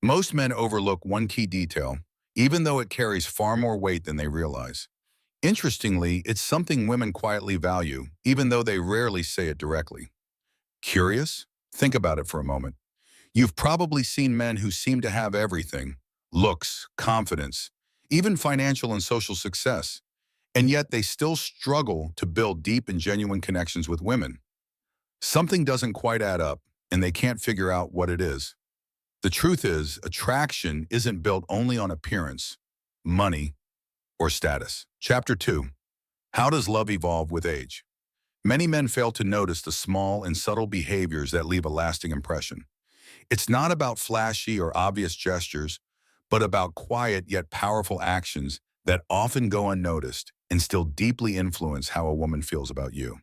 Most men overlook one key detail, even though it carries far more weight than they realize. Interestingly, it's something women quietly value, even though they rarely say it directly. Curious? Think about it for a moment. You've probably seen men who seem to have everything: looks, confidence, even financial and social success, and yet they still struggle to build deep and genuine connections with women. Something doesn't quite add up, and they can't figure out what it is. The truth is, attraction isn't built only on appearance, money, or status. Chapter 2. How does love evolve with age? Many men fail to notice the small and subtle behaviors that leave a lasting impression. It's not about flashy or obvious gestures, but about quiet yet powerful actions that often go unnoticed and still deeply influence how a woman feels about you.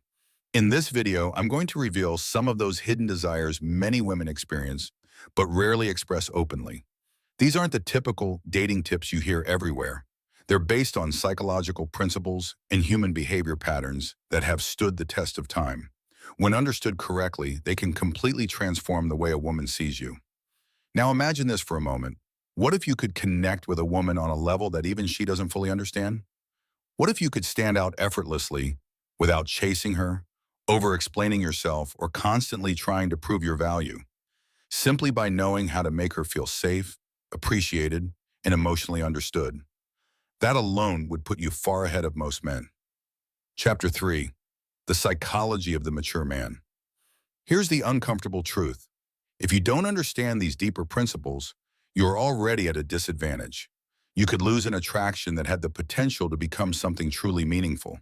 In this video, I'm going to reveal some of those hidden desires many women experience, but rarely express openly. These aren't the typical dating tips you hear everywhere. They're based on psychological principles and human behavior patterns that have stood the test of time. When understood correctly, they can completely transform the way a woman sees you. Now imagine this for a moment. What if you could connect with a woman on a level that even she doesn't fully understand? What if you could stand out effortlessly without chasing her, over-explaining yourself, or constantly trying to prove your value? Simply by knowing how to make her feel safe, appreciated, and emotionally understood. That alone would put you far ahead of most men. Chapter 3. The psychology of the mature man. Here's the uncomfortable truth. If you don't understand these deeper principles, you're already at a disadvantage. You could lose an attraction that had the potential to become something truly meaningful.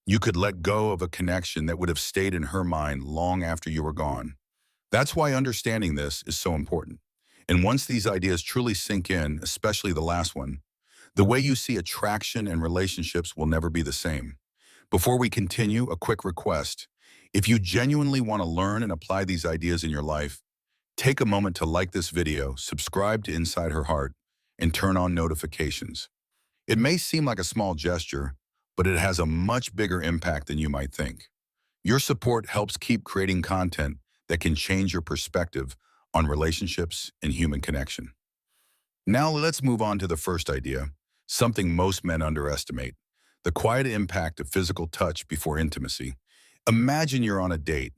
You could let go of a connection that would have stayed in her mind long after you were gone. That's why understanding this is so important. And once these ideas truly sink in, especially the last one, the way you see attraction and relationships will never be the same. Before we continue, a quick request. If you genuinely want to learn and apply these ideas in your life, take a moment to like this video, subscribe to Inside Her Heart, and turn on notifications. It may seem like a small gesture, but it has a much bigger impact than you might think. Your support helps keep creating content that can change your perspective on relationships and human connection. Now let's move on to the first idea, something most men underestimate: the quiet impact of physical touch before intimacy. Imagine you're on a date.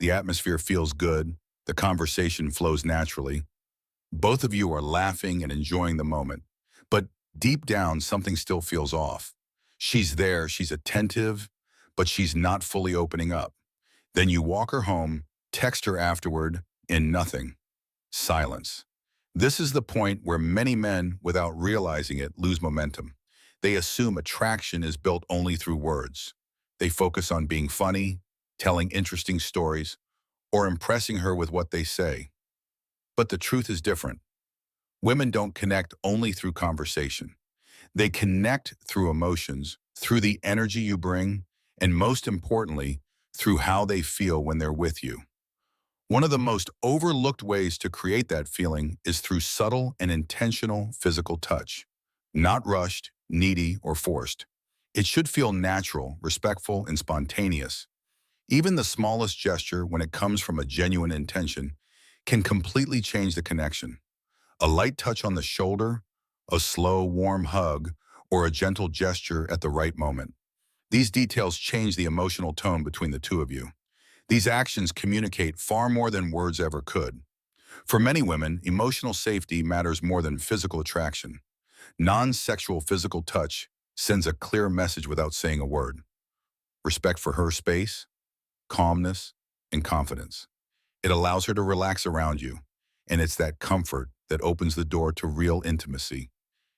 The atmosphere feels good. The conversation flows naturally. Both of you are laughing and enjoying the moment. But deep down, something still feels off. She's there, she's attentive, but she's not fully opening up. Then you walk her home, text her afterward, and nothing. Silence. This is the point where many men, without realizing it, lose momentum. They assume attraction is built only through words. They focus on being funny, telling interesting stories, or impressing her with what they say. But the truth is different. Women don't connect only through conversation. They connect through emotions, through the energy you bring, and most importantly, through how they feel when they're with you. One of the most overlooked ways to create that feeling is through subtle and intentional physical touch. Not rushed, needy, or forced. It should feel natural, respectful, and spontaneous. Even the smallest gesture, when it comes from a genuine intention, can completely change the connection. A light touch on the shoulder, a slow, warm hug, or a gentle gesture at the right moment. These details change the emotional tone between the two of you. These actions communicate far more than words ever could. For many women, emotional safety matters more than physical attraction. Non-sexual physical touch sends a clear message without saying a word. Respect for her space, calmness, and confidence. It allows her to relax around you, and it's that comfort that opens the door to real intimacy.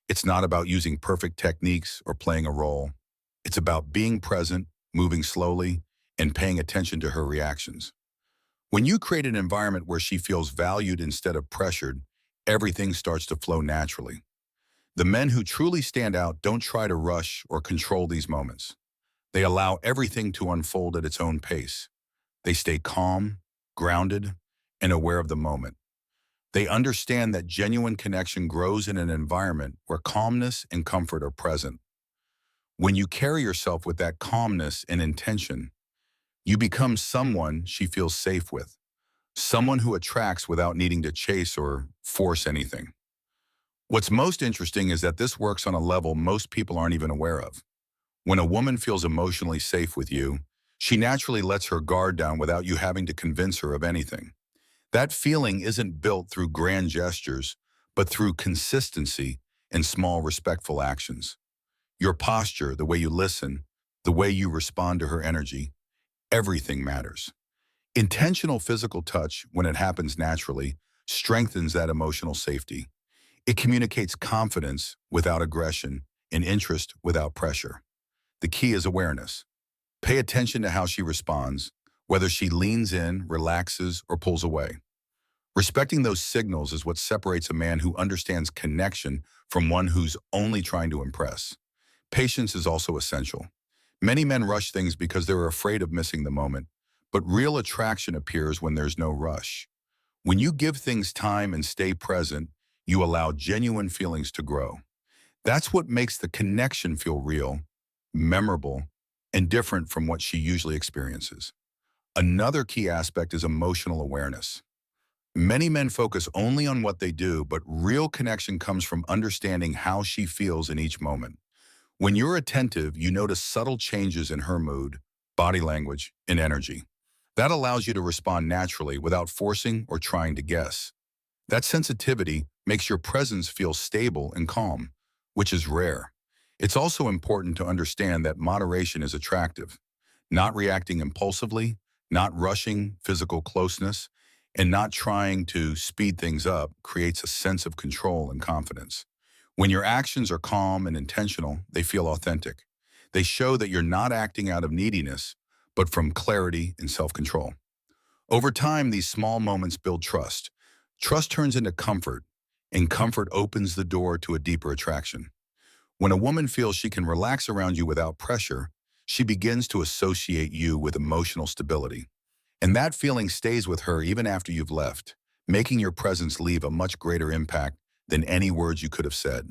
It's not about using perfect techniques or playing a role. It's about being present, moving slowly, and paying attention to her reactions. When you create an environment where she feels valued instead of pressured, everything starts to flow naturally. The men who truly stand out don't try to rush or control these moments. They allow everything to unfold at its own pace. They stay calm, grounded, and aware of the moment. They understand that genuine connection grows in an environment where calmness and comfort are present. When you carry yourself with that calmness and intention, you become someone she feels safe with, someone who attracts without needing to chase or force anything. What's most interesting is that this works on a level most people aren't even aware of. When a woman feels emotionally safe with you, she naturally lets her guard down without you having to convince her of anything. That feeling isn't built through grand gestures, but through consistency and small respectful actions. Your posture, the way you listen, the way you respond to her energy, everything matters. Intentional physical touch, when it happens naturally, strengthens that emotional safety. It communicates confidence without aggression and interest without pressure. The key is awareness. Pay attention to how she responds, whether she leans in, relaxes, or pulls away. Respecting those signals is what separates a man who understands connection from one who's only trying to impress. Patience is also essential. Many men rush things because they're afraid of missing the moment, but real attraction appears when there's no rush. When you give things time and stay present, you allow genuine feelings to grow. That's what makes the connection feel real, memorable, and different from what she usually experiences. Another key aspect is emotional awareness. Many men focus only on what they do, but real connection comes from understanding how she feels in each moment. When you're attentive, you notice subtle changes in her mood, body language, and energy. That allows you to respond naturally without forcing or trying to guess. That sensitivity makes your presence feel stable and calm, which is rare. It's also important to understand that moderation is attractive. Not reacting impulsively, not rushing physical closeness, and not trying to speed things up creates a sense of control and confidence. When your actions are calm and intentional, they feel authentic. They show that you're not acting out of neediness, but from clarity and self-control. Over time, these small moments build trust. Trust turns into comfort, and comfort opens the door to a deeper attraction. When a woman feels she can relax around you without pressure, she begins to associate you with emotional stability. And that feeling stays with her even after you've left, making your presence leave a much greater impact than any words you could have said.